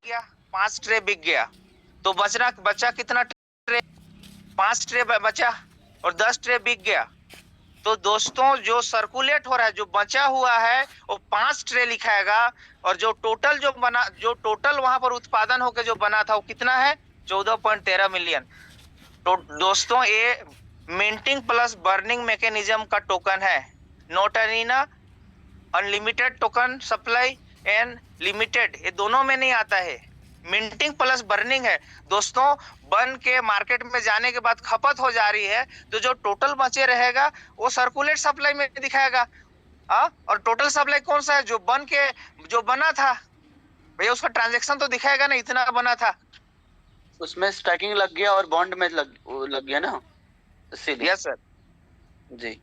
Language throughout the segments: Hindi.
गया, 5 ट्रे बिक गया, तो बचा कितना ट्रे? 5 ट्रे बचा और 10 ट्रे बिक गया। तो दोस्तों जो सर्कुलेट हो रहा है, जो बचा हुआ है वो 5 ट्रे लिखाएगा, और जो टोटल वहां पर उत्पादन होकर जो बना था वो कितना है? 14.13 मिलियन। तो दोस्तों ये मिंटिंग प्लस बर्निंग मैकेनिज्म का टोकन है, not an unlimited token supply and limited, ये दोनों में नहीं आता है। मिंटिंग प्लस बर्निंग है दोस्तों। बन के मार्केट में जाने के बाद खपत हो जा रही है, तो जो टोटल बचे रहेगा वो सर्कुलेट सप्लाई में दिखाएगा। और टोटल सप्लाई कौन सा है? जो बना था भैया, उसका ट्रांजेक्शन तो दिखाएगा ना, इतना बना था। उसमें स्टैकिंग लग गया और बॉन्ड में लग गया ना, इसीलिए। Yes sir. जी।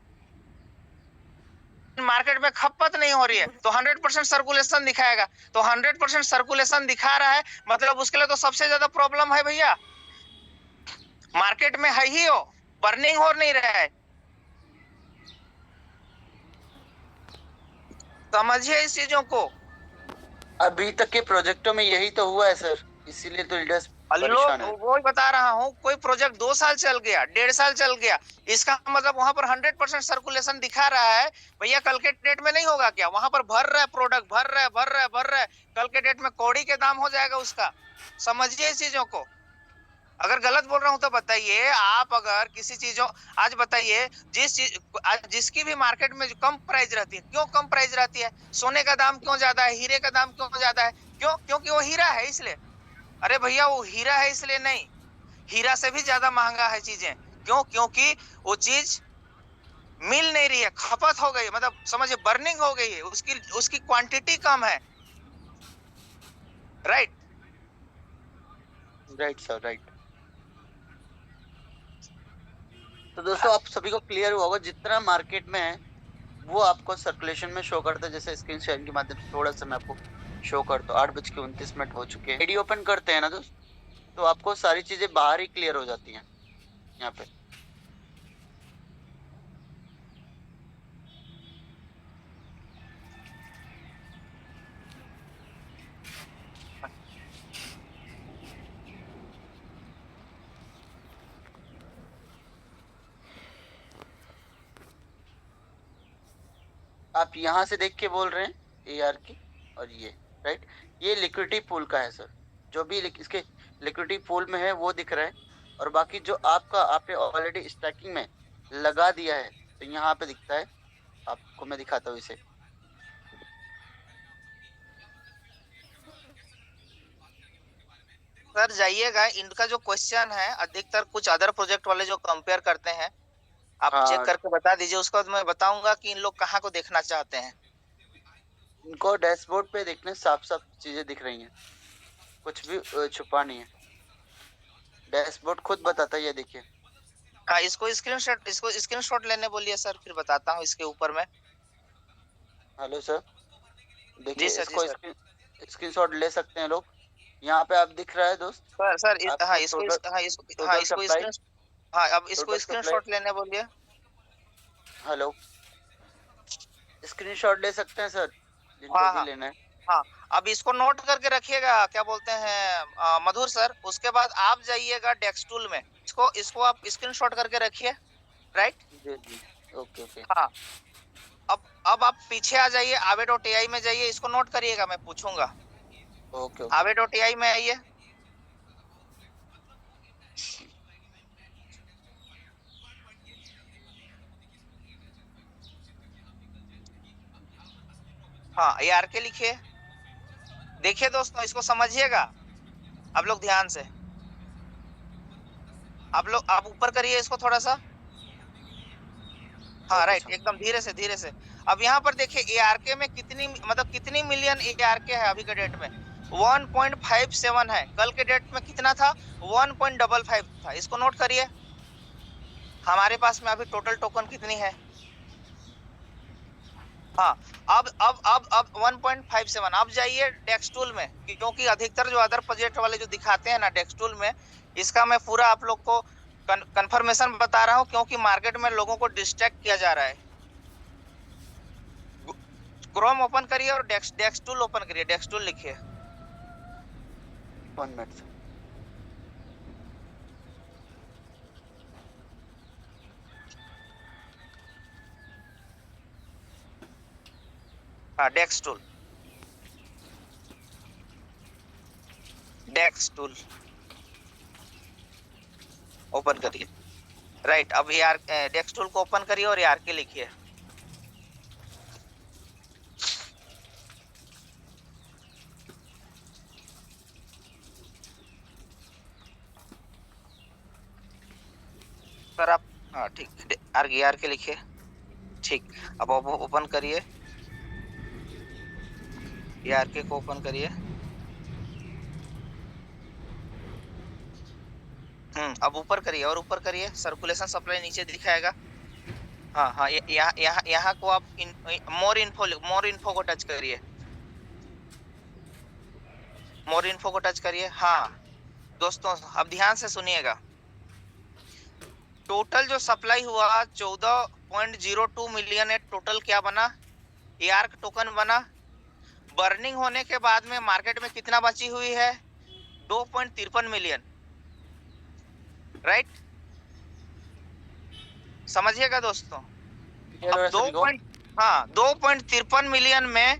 मार्केट में खपत नहीं हो रही है तो 100% सर्कुलेशन दिखाएगा। तो 100% सर्कुलेशन दिखा रहा है, मतलब उसके लिए तो सबसे ज्यादा प्रॉब्लम है भैया। मार्केट में है ही हो, बर्निंग हो नहीं रहा है। समझिए इस चीजों को। अभी तक के प्रोजेक्टों में यही तो हुआ है सर, इसीलिए तो लीडर्स परेशान है। वो बता रहा हूँ, कोई प्रोजेक्ट 2 साल चल गया, 1.5 साल चल गया, इसका मतलब वहां पर 100% सर्कुलेशन दिखा रहा है। भैया कल के डेट में नहीं होगा क्या? वहां पर भर रहा है प्रोडक्ट, भर रहा है। कल के डेट में कौड़ी के दाम हो जाएगा उसका। समझिए इस चीजों को। अगर गलत बोल रहा हूं तो बताइए। आप अगर किसी चीजों, आज बताइए, आज जिसकी भी मार्केट में जो कम प्राइस रहती है, क्यों कम प्राइस रहती है? सोने का दाम क्यों ज्यादा है? हीरे का दाम क्यों ज्यादा है? क्यों? क्योंकि वो हीरा है इसलिए। अरे भैया वो हीरा है इसलिए नहीं, हीरा से भी ज्यादा महंगा है चीजें। क्यों? क्योंकि वो चीज मिल नहीं रही है, खपत हो गई है, मतलब समझिए बर्निंग हो गई है, उसकी उसकी क्वांटिटी कम है। राइट। Right sir, right. तो दोस्तों आप सभी को क्लियर हुआ होगा, जितना मार्केट में है वो आपको सर्कुलेशन में शो करता है। जैसे स्क्रीन शेयर के माध्यम से थोड़ा सा मैं आपको शो करता हूँ। 8:29 हो चुके हैं। आईडी ओपन करते हैं ना दोस्त, तो आपको सारी चीजें बाहर ही क्लियर हो जाती हैं यहाँ पे। आप यहाँ से देख के बोल रहे हैं AR की, और ये राइट, ये लिक्विडिटी पूल का है सर। जो भी इसके लिक्विडिटी पूल में है वो दिख रहा है, और बाकी जो आपने ऑलरेडी स्टैकिंग में लगा दिया है तो यहाँ पे दिखता है। आपको मैं दिखाता हूँ इसे। सर जाइएगा, इनका जो क्वेश्चन है अधिकतर कुछ अदर प्रोजेक्ट वाले जो कंपेयर करते हैं, आप चेक हाँ, करके बता दीजिए, उसके बाद मैं बताऊंगा कि इन लोग कहाँ को देखना चाहते हैं। इनको डैशबोर्ड पे देखने साफ साफ चीजें दिख रही हैं, कुछ भी छुपा नहीं है। डैशबोर्ड खुद बताता है, ये देखिए। हाँ, इसको स्क्रीनशॉट लेने बोलिए सर, फिर बताता हूँ इसके ऊपर में। हेलो सर, जी देखिए सर, जी इसको सर। स्क्रीनशॉट ले सकते हैं लोग। यहाँ पे आप दिख रहा है दोस्त, हाँ आपको टोटल हाँ टोटल इसको सप्लाई, स्क्रीन हाँ, अब इसको टोटल सप्लाई। स्क्रीनशॉट लेने बोलिए। हेलो, स्क्रीनशॉट ले सकते हैं सर, जिनको हाँ भी हाँ लेना है। हाँ। अब इसको नोट करके रखिएगा, क्या बोलते हैं मधुर सर। उसके बाद आप जाइएगा डेस्क टूल में, इसको इसको आप स्क्रीनशॉट करके रखिए। राइट। जी जी, ओके ओके हाँ। अब आप पीछे आ जाइए, आवे डॉट एआई में जाइए, इसको नोट करिएगा, मैं पूछूंगा। Okay okay. आवे डॉट एआई में आइए। हाँ, AR के लिखिए। देखिए दोस्तों, इसको समझिएगा आप लोग ध्यान से। आप ऊपर करिए इसको थोड़ा सा। हाँ ओके राइट, सर। एकदम धीरे से धीरे से। अब यहाँ पर देखिए ARK में कितनी, मतलब कितनी मिलियन ARK है अभी के डेट में? 1.57 है। कल के डेट में कितना था? 1.55 था। इसको नोट करिए। हमारे पास में अभी टोटल टोकन कितनी है? हाँ। अब 1.57। अब जाइए डेस्क टूल में, क्योंकि अधिकतर जो अदर प्रोजेक्ट वाले जो दिखाते हैं ना डेस्क टूल में, इसका मैं पूरा आप लोग को कंफर्मेशन बता रहा हूँ, क्योंकि मार्केट में लोगों को डिस्ट्रैक्ट किया जा रहा है। क्रोम ओपन करिए और डेस्क टूल ओपन करिए, डेस्क टूल लिखिए। 1 मिनट सर। हाँ, डेक्स टूल, डेक्स टूल ओपन करिए। राइट, अब यार डेक्स टूल को ओपन करिए और यार के लिखिए। सर आप, हाँ ठीक, आर के लिखिए। ठीक, अब ओपन करिए, यार के को ओपन करिए। अब ऊपर करिए और ऊपर करिए, सर्कुलेशन सप्लाई नीचे दिखाएगा। हाँ हाँ, यहाँ को आप मोर इन्फो को टच करिए, मोर इन्फो को टच करिए। हाँ दोस्तों, अब ध्यान से सुनिएगा। टोटल जो सप्लाई हुआ 14.02 मिलियन है, टोटल क्या बना, एआरक टोकन बना। बर्निंग होने के बाद में मार्केट में कितना बची हुई है, 2.53 मिलियन। राइट, समझिएगा दोस्तों। अब 2.53 मिलियन में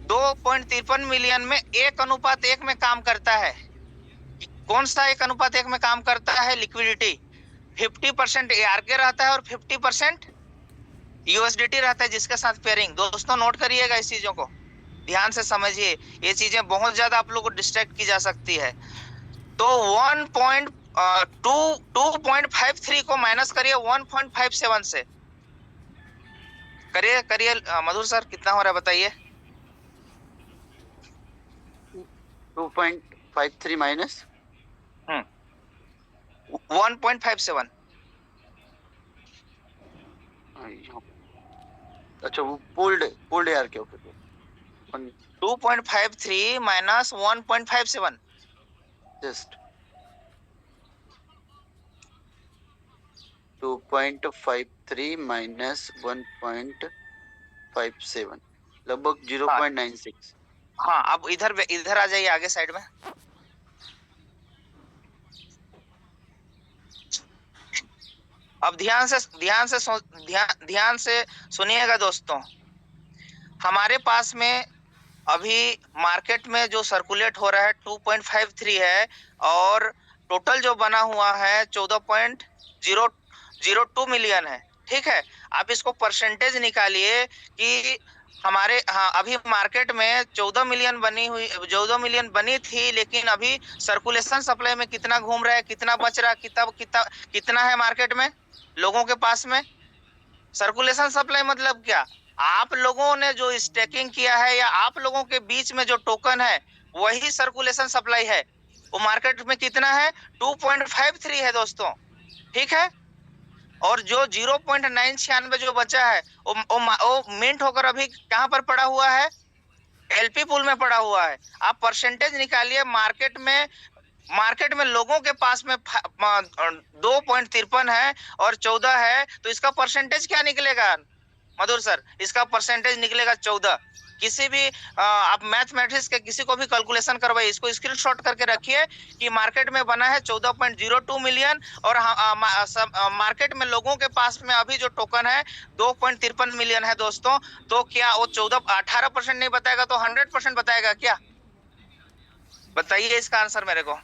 2.53 मिलियन में 1:1 में काम करता है। कौन सा 1:1 में काम करता है, लिक्विडिटी। 50% ARK रहता है और 50% USDT रहता है, जिसके साथ पेयरिंग। दोस्तों नोट करिएगा इस चीजों को, ध्यान से समझिए, ये चीजें बहुत ज्यादा आप लोगों को डिस्ट्रैक्ट की जा सकती है। तो 2.53 को माइनस करिए 1.57 से, करिए करिए मधुर सर, कितना हो रहा है बताइए। 2.53 माइनस 1.57। अच्छा, वो पुल्ड यार के ऊपर 2.53 माइनस 1.57, जस्ट 2.53 माइनस 1.57 लगभग 0.96। हाँ, अब इधर आ जाइए आगे साइड में। अब ध्यान से सुनिएगा दोस्तों। हमारे पास में अभी मार्केट में जो सर्कुलेट हो रहा है 2.53 है, और टोटल जो बना हुआ है 14.002 मिलियन है। ठीक है, आप इसको परसेंटेज निकालिए कि हमारे, हाँ अभी मार्केट में 14 मिलियन बनी थी, लेकिन अभी सर्कुलेशन सप्लाई में कितना घूम रहा है, कितना बच रहा है, कितना है मार्केट में लोगों के पास में। सर्कुलेशन सप्लाई मतलब क्या, आप लोगों ने जो स्टेकिंग किया है या आप लोगों के बीच में जो टोकन है, वही सर्कुलेशन सप्लाई है। वो मार्केट में कितना है, 2.53 है दोस्तों। ठीक है, और जो 0.996 जो बचा है वो मिंट होकर अभी कहां पर पड़ा हुआ है, एलपी पूल में पड़ा हुआ है। आप परसेंटेज निकालिए, मार्केट में लोगों के पास में 2.53 है और 14 है, तो इसका परसेंटेज क्या निकलेगा मधुर सर, इसका परसेंटेज निकलेगा 14। किसी भी आप मैथमेटिक्स के किसी को भी कैलकुलेशन करवाइए, इसको स्क्रीनशॉट करके रखिए कि मार्केट में बना है 14.02 मिलियन, और मार्केट में लोगों के पास में अभी जो टोकन है 2.53 मिलियन है दोस्तों। तो क्या वो 18% नहीं बताएगा तो 100% बताएगा क्या, बताइए इसका आंसर मेरे को।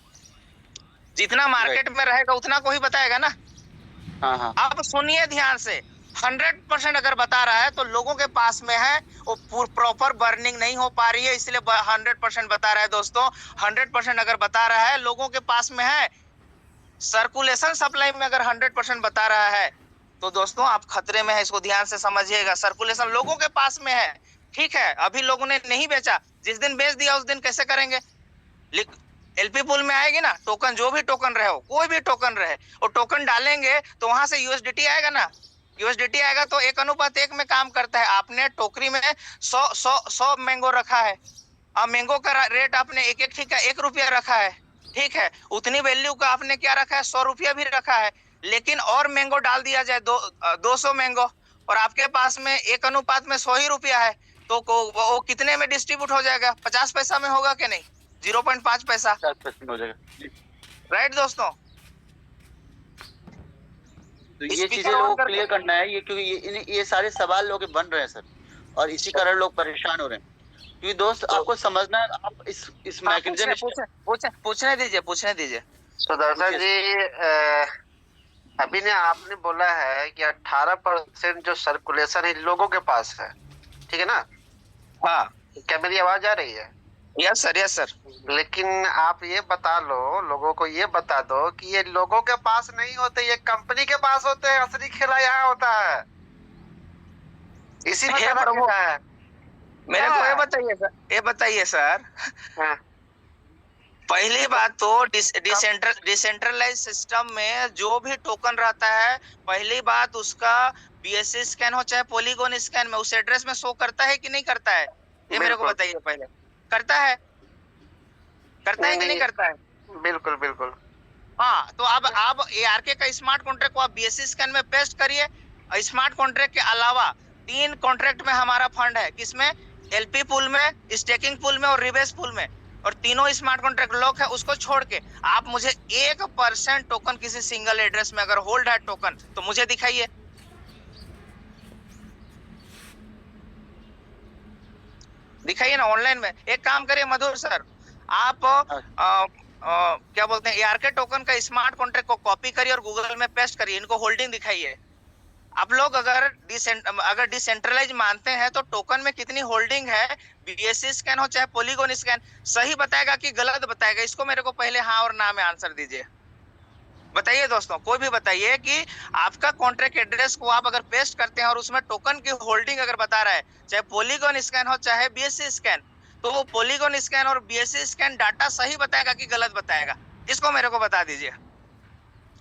जितना मार्केट में रहेगा उतना को ही बताएगा ना। हाँ। अब सुनिए ध्यान से, 100% अगर बता रहा है तो लोगों के पास में है, वो प्रॉपर बर्निंग नहीं हो पा रही है, इसलिए 100% बता रहा है दोस्तों। 100% अगर बता रहा है, लोगों के पास में है, सर्कुलेशन सप्लाई में अगर 100% बता रहा है, तो दोस्तों आप खतरे में है, इसको ध्यान से समझिएगा। सर्कुलेशन लोगों के पास में है, ठीक है, अभी लोगों ने नहीं बेचा, जिस दिन बेच दिया उस दिन कैसे करेंगे, एलपी पूल में आएगी ना टोकन, जो भी टोकन रहे हो, कोई भी टोकन रहे, वो टोकन डालेंगे तो वहां से यूएसडीटी आएगा ना, यूएसडीटी आएगा तो 1:1 में काम करता है। आपने टोकरी में 100 मैंगो रखा है, अब मैंगो का रेट आपने एक ठीक का 1 रुपया रखा है, ठीक है, उतनी वैल्यू का आपने क्या रखा है, 100 रुपया भी रखा है। लेकिन और मैंगो डाल दिया जाए 200 मैंगो, और आपके पास में 1:1 में 100 ही रुपया है, तो वो कितने में डिस्ट्रीब्यूट हो जाएगा, 50 पैसा में होगा कि नहीं। 0.5 पैसा। 50% हो जाएगा। राइट दोस्तों, तो ये चीजें स्पीकर लोगों ऑन को करके क्लियर करना है, ये क्योंकि ये सारे सवाल लोग के बन रहे हैं सर, और इसी कारण लोग परेशान हो रहे हैं। क्योंकि दोस्त तो आपको समझना है, आप इस हाँ, मैकेनिज्म पूछने दीजिए, पूछने दीजिए। सुदर्शन पूछिए। जी, अभी ने आपने बोला है कि 18% जो सर्कुलेशन है लोगों के पास है, ठीक है ना? हाँ, क्या मेरी आवाज आ रही है? Yes sir, yes sir. लेकिन आप ये बता लो, लोगों को ये बता दो कि ये लोगों के पास नहीं होते, ये कंपनी के पास होते हैं। असली खेला यहाँ होता है, इसी में हे सारा प्रभु, खेला है। मेरे क्या को ये है? बताइए सर, ये बताइए सर, हाँ, पहली बात तो डिसेंट्रलाइज सिस्टम में जो भी टोकन रहता है, पहली बात उसका बीएससी स्कैन हो चाहे पॉलीगॉन स्कैन में उस एड्रेस में शो करता है कि नहीं करता है? ये मेरे को बिल्कुल। बताइए पहले। करता है, करता है कि नहीं करता है? बिल्कुल बिल्कुल। हाँ, तो अब आप ARK का स्मार्ट कॉन्ट्रैक्ट को आप बीएससी स्कैन में पेस्ट करिए। स्मार्ट कॉन्ट्रैक्ट के अलावा 3 कॉन्ट्रैक्ट में हमारा फंड है, किसमें? एलपी पूल में, स्टेकिंग पूल में और रिबेस पूल में, और तीनों स्मार्ट कॉन्ट्रैक्ट लॉक है। उसको छोड़ के आप मुझे 1% टोकन किसी सिंगल एड्रेस में अगर होल्ड है टोकन तो मुझे दिखाइए। दिखाइए ना ऑनलाइन में। एक काम करिए मधुर सर, आप क्या बोलते हैं ARK टोकन का स्मार्ट कॉन्ट्रैक्ट को कॉपी करिए और गूगल में पेस्ट करिए, इनको होल्डिंग दिखाइए। आप लोग अगर डिसेंट्रलाइज मानते हैं तो टोकन में कितनी होल्डिंग है, बीएससी स्कैन हो चाहे पॉलीगॉन स्कैन, सही बताएगा कि गलत बताएगा? इसको मेरे को पहले हाँ और ना में आंसर दीजिए। बताइए दोस्तों, कोई भी बताइए कि आपका कॉन्ट्रैक्ट एड्रेस को आप अगर पेस्ट करते हैं और उसमें टोकन की होल्डिंग अगर बता रहा है, चाहे पॉलीगॉन स्कैन हो चाहे बीएससी स्कैन, तो वो पॉलीगॉन स्कैन और बीएससी स्कैन डाटा सही बताएगा कि गलत बताएगा? इसको मेरे को बता दीजिए।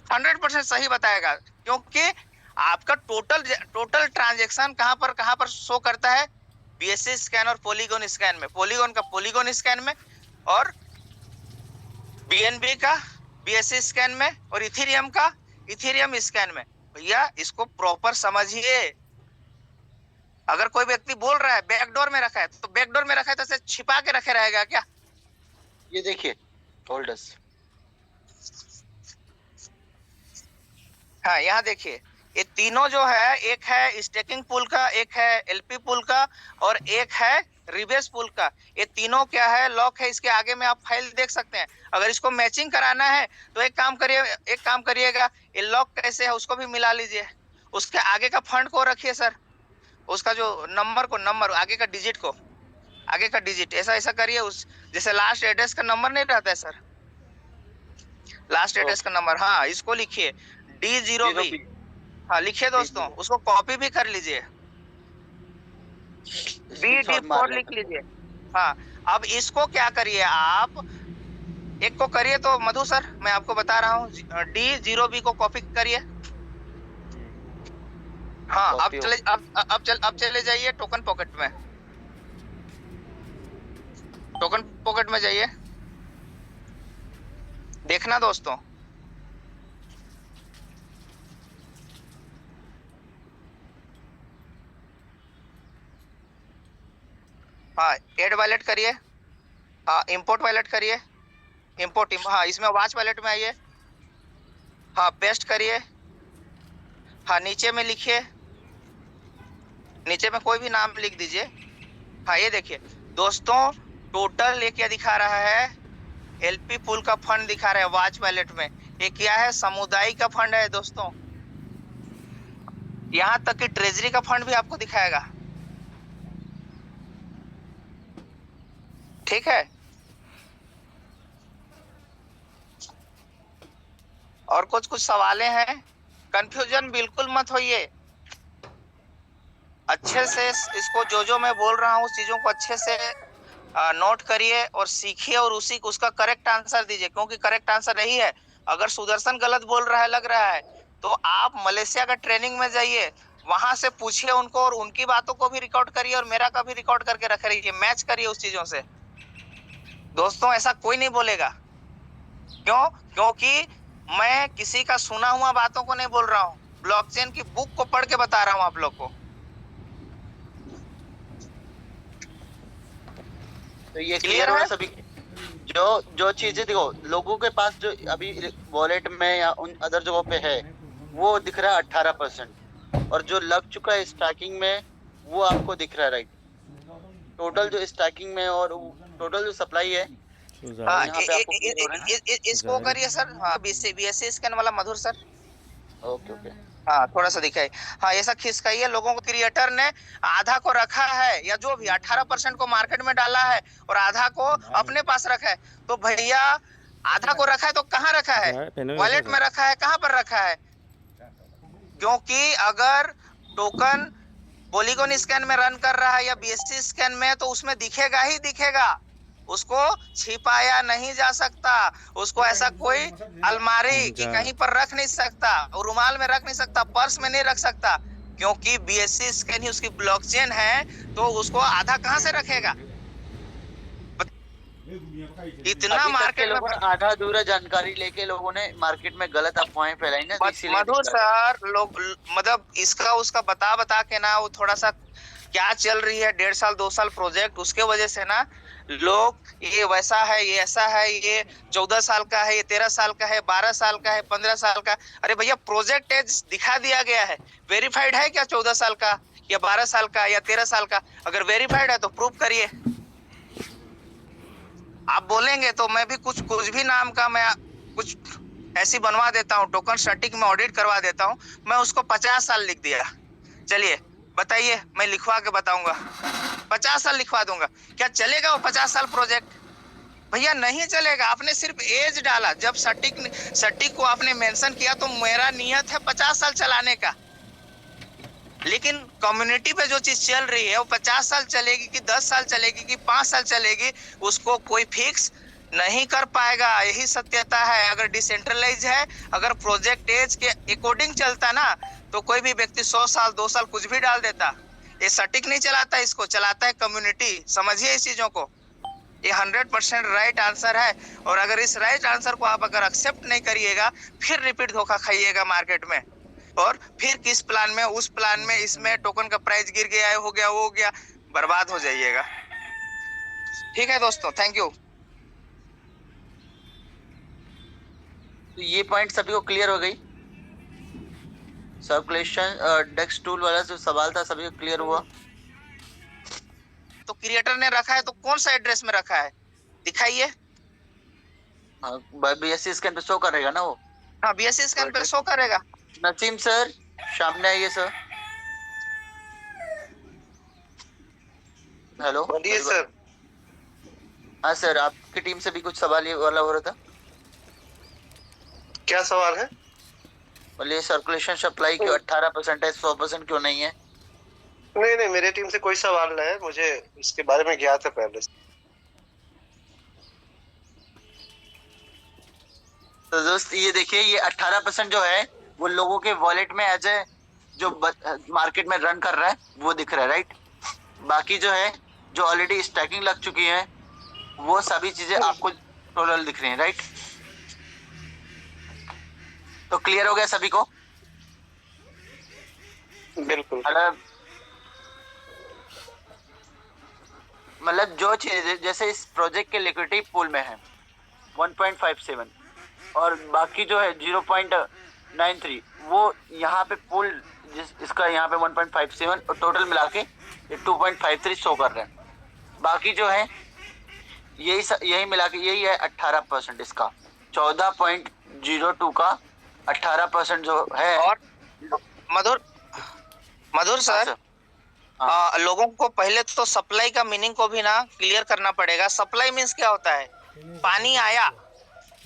100% सही बताएगा, क्योंकि आपका टोटल ट्रांजैक्शन कहां पर शो करता है? बीएससी स्कैन और पॉलीगॉन स्कैन में, पॉलीगॉन का पॉलीगॉन स्कैन में और बीएनबी का बीएससी स्कैन में और इथेरियम का इथेरियम स्कैन में। भैया इसको प्रॉपर समझिए। अगर कोई व्यक्ति बोल रहा है बैकडोर में रखा है, तो बैकडोर में रखा है तो ऐसे छिपा के रखे रहेगा क्या? ये देखिए होल्डर्स, हाँ, यहाँ देखिए, ये तीनों जो है, एक है स्टेकिंग पूल का, एक है एलपी पूल का और एक है रिबेस पूल का। ये तीनों क्या है? लॉक है। इसके आगे में आप फाइल देख सकते हैं। अगर इसको मैचिंग कराना है तो एक काम करिएगा, ये लॉक कैसे है उसको भी मिला लीजिए। उसके आगे का फंड को रखिए सर, उसका जो नंबर आगे का डिजिट को, आगे का डिजिट ऐसा ऐसा करिए। उस जैसे लास्ट एड्रेस का नंबर नहीं रहता है सर, लास्ट एड्रेस का नंबर, हाँ इसको लिखिए D0B। हाँ लिखिए दोस्तों, उसको कॉपी भी कर लीजिए, BD4 लिख लीजिए। हाँ, अब इसको क्या करिए आप, एक को करिए तो मधु सर मैं आपको बता रहा हूँ, D0B को कॉपी करिए। हाँ, अब चले जाइए टोकन पॉकेट में, टोकन पॉकेट में जाइए। देखना दोस्तों, हाँ एड वॉलेट करिए, हाँ इंपोर्ट वॉलेट करिए, हाँ इसमें वॉच वॉलेट में आइए, हाँ पेस्ट करिए, हाँ नीचे में लिखिए, नीचे में कोई भी नाम लिख दीजिए। हाँ ये देखिए दोस्तों, टोटल ये क्या दिखा रहा है? एलपी पूल का फंड दिखा रहा है वॉच वॉलेट में। ये क्या है? समुदाय का फंड है दोस्तों। यहाँ तक कि ट्रेजरी का फंड भी आपको दिखाएगा, ठीक है? और कुछ सवालें हैं? कंफ्यूजन बिल्कुल मत होइए, अच्छे से इसको जो मैं बोल रहा हूँ उस चीजों को अच्छे से नोट करिए और सीखिए और उसका करेक्ट आंसर दीजिए, क्योंकि करेक्ट आंसर यही है। अगर सुदर्शन गलत बोल रहा है लग रहा है तो आप मलेशिया का ट्रेनिंग में जाइए, वहां से पूछिए उनको और उनकी बातों को भी रिकॉर्ड करिए और मेरा का भी रिकॉर्ड करके रख रहिए, मैच करिए उस चीजों से। दोस्तों ऐसा कोई नहीं बोलेगा, क्यों? क्योंकि मैं किसी का सुना हुआ बातों को नहीं बोल रहा हूँ, ब्लॉकचेन की बुक को पढ़ के बता रहा हूँ आप लोग को। तो ये क्लियर है सभी? जो जो चीजें देखो लोगों के पास जो अभी वॉलेट में या उन अदर जगहों पे है वो दिख रहा है 18%, और जो लग चुका है स्टैकिंग में वो आपको दिख रहा है, राइट। टोटल जो स्टैकिंग में और टोटल जो सप्लाई है हाँ, यहाँ पे आपको क्लियर हो रहा है ना। इसको करिए सर। हाँ, बीएससी स्कैन वाला मधुर सर। Okay okay. हाँ, थोड़ा सा दिखाई। हाँ, ऐसा खिसकाइए लोगों को। क्रिएटर ने आधा को रखा है या जो भी 18% को मार्केट में डाला है और आधा को अपने पास रखा है। तो भैया आधा को रखा है तो कहाँ रखा है? वॉलेट में रखा है, कहाँ पर रखा है? क्योंकि अगर टोकन पॉलीगॉन स्कैन में रन कर रहा है या बीएससी स्कैन में, तो उसमें दिखेगा ही दिखेगा। उसको छिपाया नहीं जा सकता। उसको ऐसा कोई अलमारी की कहीं पर रख नहीं सकता, और रुमाल में रख नहीं सकता, पर्स में नहीं रख सकता, क्योंकि बीएससी स्कैन ही उसकी ब्लॉकचेन है। तो उसको आधा कहाँ से रखेगा? इतना अभी तक के मार्केट में लोगों ने आधा अधूरा जानकारी लेके लोगों ने मार्केट में गलत अफवाहें फैलाई ना, इसीलिए मधुर दिक्कत है। सर, लोग मतलब इसका उसका बता बता के ना, वो थोड़ा सा क्या चल रही है 1.5 साल 2 साल प्रोजेक्ट, उसके वजह से ना लोग ये वैसा है, ये ऐसा है, ये 14 साल का है, ये 13 साल का है, 12 साल का है, 15 साल का। अरे भैया, प्रोजेक्ट एज दिखा दिया गया है। वेरीफाइड है क्या 14 साल का या 12 साल का या 13 साल का? अगर वेरीफाइड है तो प्रूव करिए। आप बोलेंगे तो मैं भी कुछ भी नाम का मैं कुछ ऐसी बनवा देता हूँ, टोकन स्टैटिक में ऑडिट करवा देता हूँ। मैं उसको 50 साल लिख दिया। चलिए बताइए, मैं लिखवा के बताऊंगा। 50 साल लिखवा दूंगा, क्या चलेगा वो 50 साल प्रोजेक्ट? भैया नहीं चलेगा। आपने सिर्फ एज डाला। जब सटीक को आपने मेंशन किया तो मेरा नियत है 50 साल चलाने का, लेकिन कम्युनिटी पे जो चीज चल रही है वो 50 साल चलेगी कि 10 साल चलेगी कि 5 साल चलेगी, उसको कोई फिक्स नहीं कर पाएगा। यही सत्यता है। अगर डिसेंट्रलाइज है, अगर प्रोजेक्ट एज के अकॉर्डिंग चलता ना, तो कोई भी व्यक्ति 100 साल 2 साल कुछ भी डाल देता। ये सटीक नहीं चलाता, इसको चलाता है कम्युनिटी। समझिए इस चीजों को। ये 100% राइट आंसर है। और अगर इस राइट आंसर को आप अगर एक्सेप्ट नहीं करिएगा, फिर रिपीट धोखा खाइएगा मार्केट में, और फिर किस प्लान में, उस प्लान में, इसमें टोकन का प्राइस गिर गया, हो गया, वो हो गया, बर्बाद हो जाइएगा। ठीक है दोस्तों, थैंक यू। तो ये पॉइंट सभी को क्लियर हो गई। सर्कुलेशन डेक्स टूल वाला जो सवाल था सभी को क्लियर हुआ। तो क्रिएटर ने रखा है तो कौन सा एड्रेस में रखा है दिखाइए। बीएससी स्कैन पे शो करेगा ना वो। हाँ, बीएससी स्कैन पे शो करेगा। नसीम सर सामने आइए सर। हेलो बोलिए सर। हाँ सर, आपकी टीम से भी कुछ सवाल ये वाला हो रहा था। क्या सवाल है? बोलिए, सर्कुलेशन सप्लाई क्यों 18% है, 100% क्यों नहीं है? नहीं नहीं, मेरे टीम से कोई सवाल नहीं है, मुझे इसके बारे में ज्ञात है पहले से। तो दोस्त ये देखिए, ये 18% जो है वो लोगों के वॉलेट में एज ए जो मार्केट में रन कर रहा है वो दिख रहा है, राइट। बाकी जो है जो ऑलरेडी स्टैकिंग लग चुकी है वो सभी चीजें आपको टोटल दिख रही हैं, राइट। तो क्लियर हो गया सभी को? बिल्कुल। मतलब जो चीज जैसे इस प्रोजेक्ट के लिक्विडिटी पूल में है 1.57 और बाकी जो है 0.93, वो यहाँ पे पूल इसका यहाँ पे 1.57 और टोटल मिला के 2.53 शो कर रहे हैं। बाकी जो है यही मिला के यही है 18%। इसका 14.02 का 18% जो है। और मधुर सर, लोगों को पहले तो सप्लाई का मीनिंग को भी ना क्लियर करना पड़ेगा। सप्लाई मीन्स क्या होता है? पानी आया,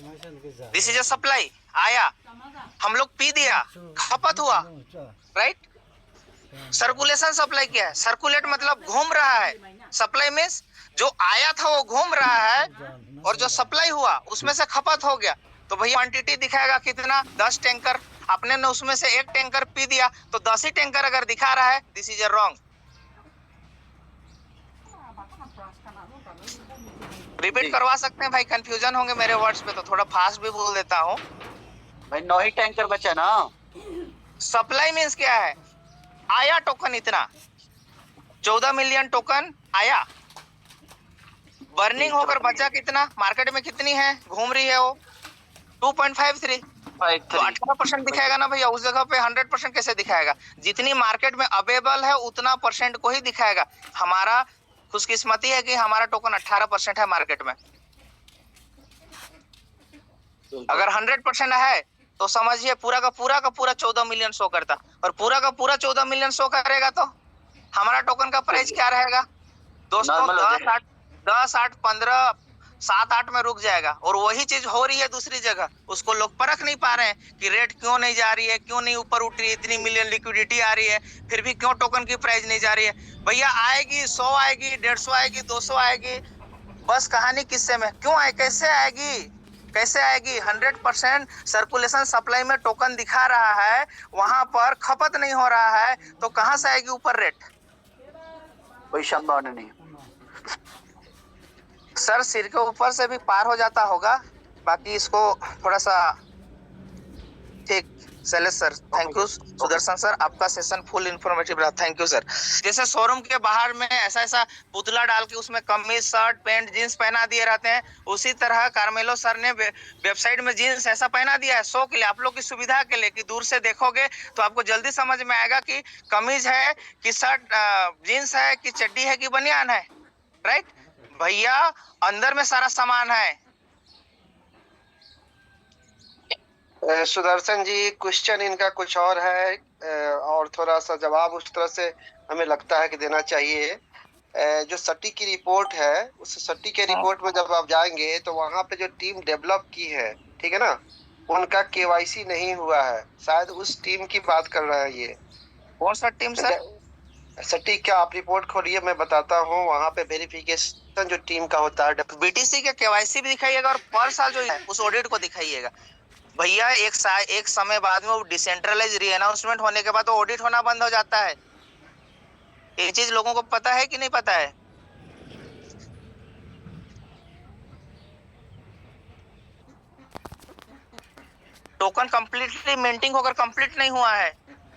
दिस इज अ सप्लाई। आया, हम लोग पी दिया, खपत हुआ, राइट। सर्कुलेशन सप्लाई क्या है? सर्कुलेट मतलब घूम रहा है। सप्लाई मीन्स जो आया था वो घूम रहा है, और जो सप्लाई हुआ उसमें से खपत हो गया। तो भैया क्वांटिटी दिखाएगा कितना? 10 टैंकर। आपने ने उसमें से 1 टैंकर पी दिया, तो 10 ही टैंकर अगर दिखा रहा है, this is a wrong. Repeat करवा सकते हैं भाई, कंफ्यूजन होंगे मेरे वर्ड्स पे, तो थोड़ा फास्ट भी बोल देता हूँ भाई। 9 ही टैंकर बचा ना। सप्लाई मीन्स क्या है? आया टोकन इतना, 14 मिलियन टोकन आया। बर्निंग होकर बचा कितना, मार्केट में कितनी है घूम रही है वो 2.53, तो 18% दिखाएगा ना भैया, उस जगह पे 100% कैसे दिखाएगा? जितनी मार्केट में अवेलेबल है उतना परसेंट को ही दिखाएगा। हमारा खुशकिस्मती है कि हमारा टोकन 18% है मार्केट में। अगर 100% है तो समझिए पूरा का पूरा 14 मिलियन शो करता, और पूरा का पूरा 14 मिलियन शो करेगा तो हमारा टोकन का प्राइस क्या रहेगा दोस्तों? 10, 8, 15, 7, 8 में रुक जाएगा। और वही चीज हो रही है दूसरी जगह, उसको लोग परख नहीं पा रहे हैं कि रेट क्यों नहीं जा रही है, क्यों नहीं ऊपर उठ रही है, इतनी मिलियन लिक्विडिटी आ रही है, फिर भी क्यों टोकन की प्राइस नहीं जा रही है। भैया आएगी, 100 आएगी, 150 आएगी, 200 आएगी, बस कहानी किस्से में। क्यों आए, कैसे आएगी, कैसे आएगी? 100% सर्कुलेशन सप्लाई में टोकन दिखा रहा है, वहां पर खपत नहीं हो रहा है, तो कहां से आएगी ऊपर रेट? कोई संभावना नहीं। सर सिर के ऊपर से भी पार हो जाता होगा, बाकी इसको थोड़ा सा ठीक। Shailesh sir thank you, Sudarshan sir आपका सेशन फुल इंफॉर्मेटिव रहा, थैंक यू सर। जैसे शोरूम के बाहर में ऐसा पुतला डाल के उसमें कमीज, शर्ट, पैंट, जींस पहना दिए रहते हैं, उसी तरह कार्मेलो सर ने वेबसाइट में जींस ऐसा पहना दिया है शो के लिए, आप लोग की सुविधा के लिए, कि दूर से देखोगे तो आपको जल्दी समझ में आएगा कि कमीज है कि शर्ट, जींस है कि चड्डी है कि बनियान है, राइट भैया? अंदर में सारा सामान है। सुदर्शन जी क्वेश्चन इनका कुछ और है, और थोड़ा सा जवाब उस तरह से हमें लगता है कि देना चाहिए। जो सटी की रिपोर्ट है, उस सटी के रिपोर्ट में जब आप जाएंगे तो वहां पे जो टीम डेवलप की है, ठीक है ना, उनका केवाईसी नहीं हुआ है, शायद उस टीम की बात कर रहे हैं ये। कौन सा टीम सर? सटीक क्या, आप रिपोर्ट खोलिए, मैं बताता हूँ। वहाँ पे वेरिफिकेशन जो टीम का होता है, बीटीसी के केवाईसी भी दिखाइएगा, और पर साल जो है उस ऑडिट को दिखाइएगा भैया। एक समय बाद में वो डिसेंट्रलाइज रीअनाउंसमेंट होने के बाद वो ऑडिट होना बंद हो जाता है। ये चीज लोगों को पता है कि नहीं पता है? टोकन कंप्लीटली मिंटिंग होकर कंप्लीट नहीं हुआ है,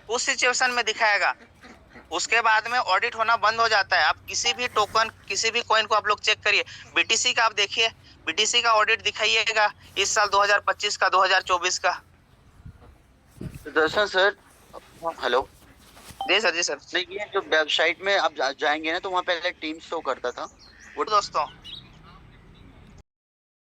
उस सिचुएशन में दिखाएगा, उसके बाद में ऑडिट होना बंद हो जाता है। आप किसी भी टोकन, किसी भी कॉइन को आप लोग चेक करिए, बीटीसी का आप देखिए, बीटीसी का ऑडिट दिखाइएगा इस साल 2025 का, 2024 का। दर्शन सर, हेलो। जी सर, जी सर। नहीं, ये जो वेबसाइट में आप जाएंगे ना तो वहाँ पहले टीम शो करता था वो दोस्तों